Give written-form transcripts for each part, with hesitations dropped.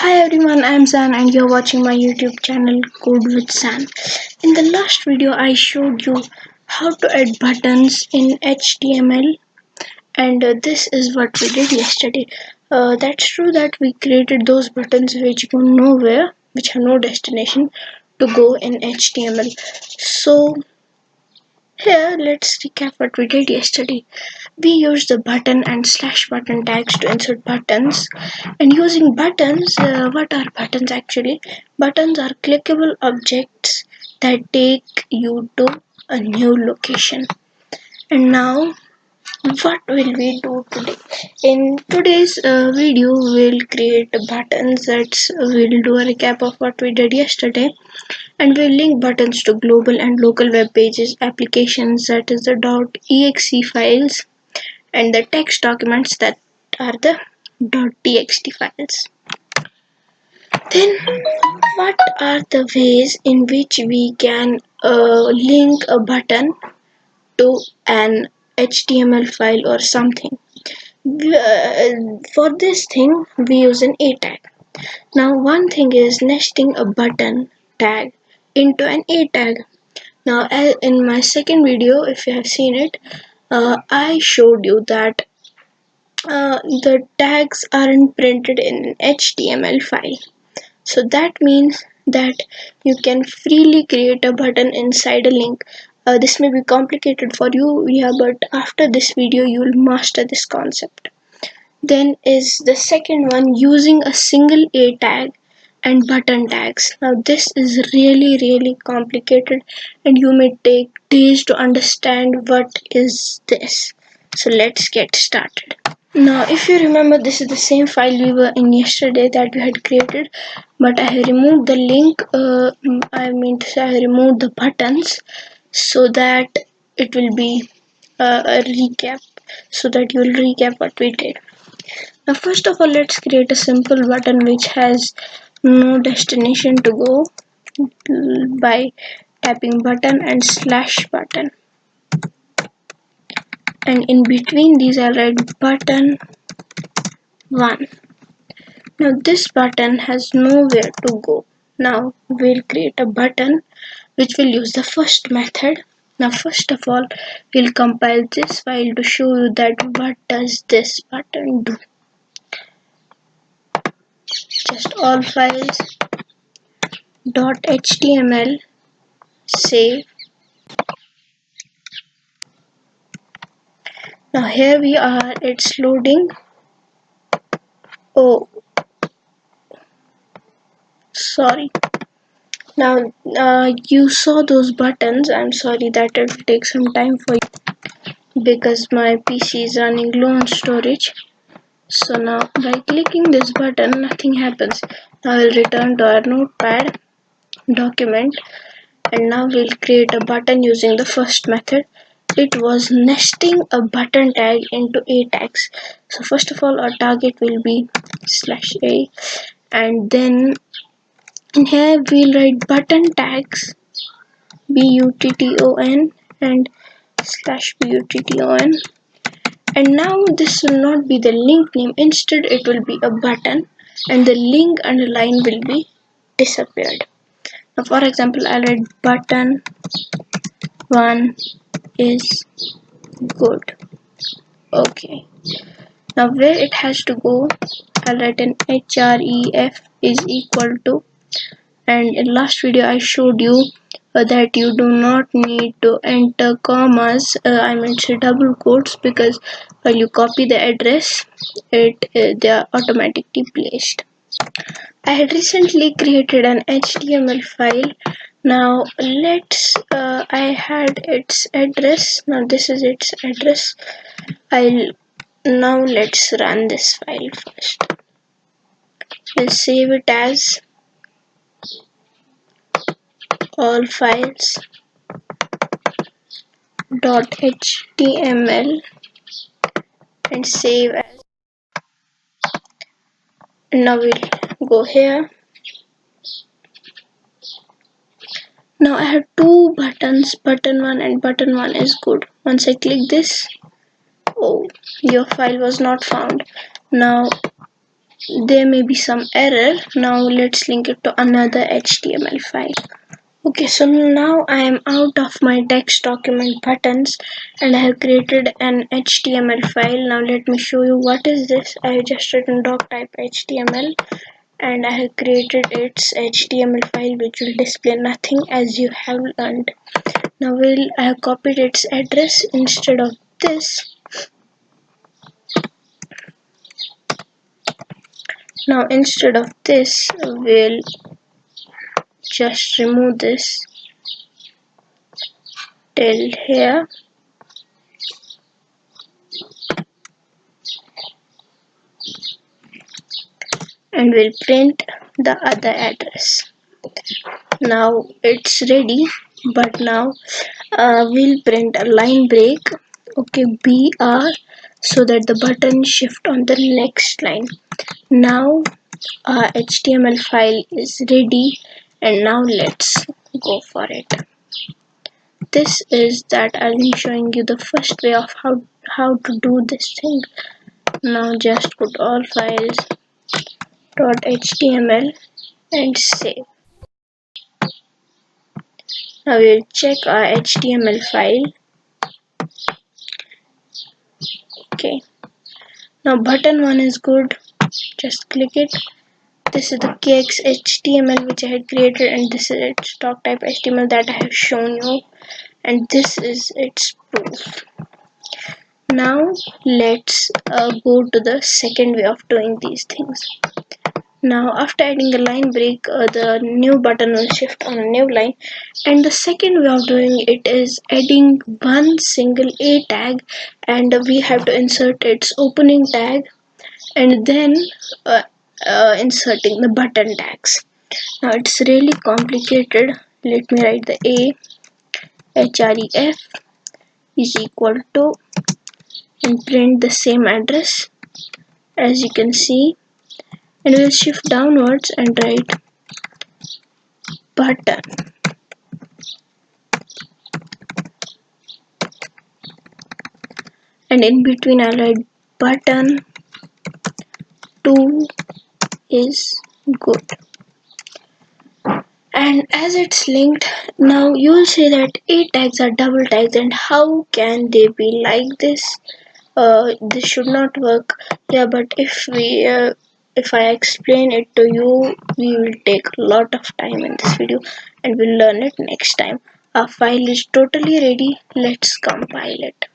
Hi everyone, I'm San and you're watching my YouTube channel Code with San. In the last video I showed you how to add buttons in HTML and this is what we did yesterday. That's true that we created those buttons which go nowhere, which have no destination to go in HTML. So here, let's recap what we did yesterday. We used the button and slash button tags to insert buttons. And using buttons, what are buttons actually? Buttons are clickable objects that take you to a new location. And now, what will we do today? In today's video, we'll create buttons. We'll do a recap of what we did yesterday, and we'll link buttons to global and local web pages, applications, that is the .exe files, and the text documents, that are the .txt files. Then, what are the ways in which we can link a button to an HTML file or something? For this thing, we use an A tag. Now, one thing is nesting a button tag into an A tag. Now, in my second video, if you have seen it, I showed you that the tags aren't printed in an HTML file. So that means that you can freely create a button inside a link. This may be complicated for you, yeah, but after this video, you'll master this concept. Then is the second one, using a single A tag and button tags. Now this is really complicated and you may take days to understand what is this. So let's get started. Now if you remember, this is the same file we were in yesterday that we had created, but I have removed the link, I mean to say I removed the buttons so that it will be a recap, so that you will recap what we did. Now first of all, let's create a simple button which has no destination to go by tapping button and slash button, and in between these I'll write button 1. Now this button has nowhere to go. Now we'll create a button which will use the first method. Now first of all, we'll compile this file to show you that what does this button do. Just all files .html, save. Now here we are, it's loading. Oh, sorry. Now you saw those buttons. I'm sorry that it will take some time for you because my PC is running low on storage. So now by clicking this button, nothing happens. Now we'll return to our notepad document, and now we'll create a button using the first method. It was nesting a button tag into A tags. So first of all, our target will be /A, and then in here we'll write button tags button and /button. And now this will not be the link name, instead it will be a button and the link underline will be disappeared. Now for example, I'll write button 1 is good. Okay. Now where it has to go, I'll write an href is equal to, and in last video I showed you that you do not need to enter commas, I mean say double quotes, because when you copy the address, they are automatically placed. I had recently created an HTML file. Now I had its address. Now this is its address. Let's run this file first. We'll save it as all files .html and save as. Now we'll go here. Now I have two buttons, button 1 and button 1 is good. Once I click this, oh, your file was not found. Now there may be some error. Now let's link it to another HTML file. Okay, so now I am out of my text document buttons and I have created an HTML file. Now let me show you what is this. I have just written doc type HTML and I have created its HTML file which will display nothing as you have learned. Now I have copied its address. Instead of this, we'll just remove this till here and we'll print the other address. Now it's ready, but now we'll print a line break, okay, BR, so that the button shift on the next line. Now our HTML file is ready and now let's go for it. This is that I'll be showing you the first way of how to do this thing. Now just put all files .html and save. Now we'll check our HTML file. Okay, now button 1 is good, just click it. This is the KX HTML which I had created and this is its stock type HTML that I have shown you and this is its proof. Now let's go to the second way of doing these things. Now after adding a line break, the new button will shift on a new line, and the second way of doing it is adding one single A tag and we have to insert its opening tag and then inserting the button tags. Now it's really complicated. Let me write the href is equal to and print the same address as you can see, and we'll shift downwards and write button, and in between I'll write button 2 is good. And as it's linked, now you'll say that A tags are double tags and how can they be like this? This should not work. Yeah, but if I explain it to you, we will take a lot of time in this video and we'll learn it next time. Our file is totally ready. Let's compile it.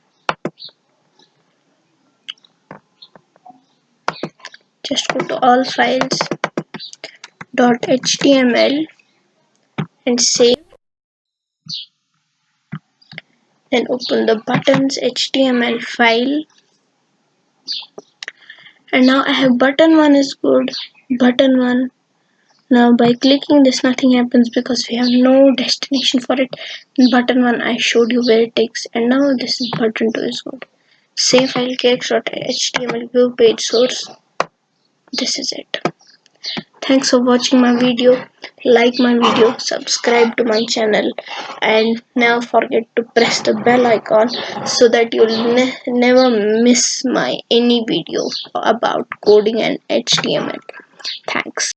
Just go to all files .html and save. Then open the buttons HTML file. And now I have button 1 is good, button 1. Now by clicking this nothing happens because we have no destination for it. In button 1 I showed you where it takes, and now this is button 2 is good. Save file kx.html view page source. This is it. Thanks for watching my video. Like my video, subscribe to my channel, and never forget to press the bell icon so that you'll never miss my any video about coding and HTML. Thanks.